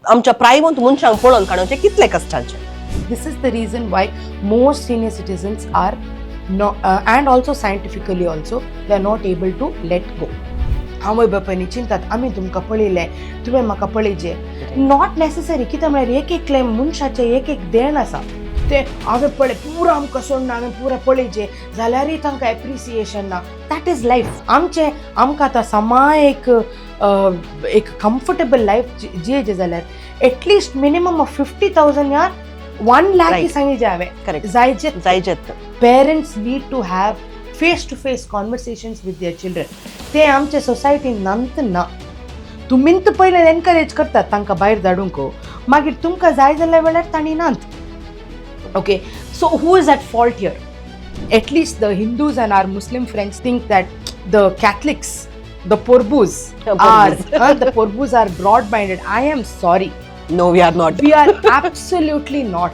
आमच्या प्रायवंत मनशांक पळोवन काडोवचें कितले कश्टाचें. This is the reason why most senior citizens are not, and also scientifically also, they are not able to let go. आवय बापायनी चिंतात आमी तुमकां पळयलें, तुवें म्हाका पळयचें. नॉट नेसेसरी, कित्याक म्हळ्यार एक एकले मनशाचें एक एक देण आसा. ते हांवें पळय पुरो आमकां सोडना, हांवें पुरो पळयचें जाल्यारय तांकां एप्रिसिएशन ना. That is life. आमकां आतां समा एक कम्फर्टेबल लायफ जियेचें जाल्यार एटलिस्ट मिनिमम ऑफ 50,000 या 1 lakh Right. सांगितलें हांवें. Correct जायचें. जायचेत. Parents need to have face-to-face conversations with their children. ते आमच्या सोसायटीन नांत ना. तुमीन तर पयलें एनकरेज करतात तांकां भायर धाडूंक, मागीर तुमकां जाय जाल्या वेळार तांणी नात. Okay, so who is at fault here? At least the Hindus and our Muslim friends think that the Catholics, the Porbus are broad-minded. I am sorry. No, we are not. We are absolutely not.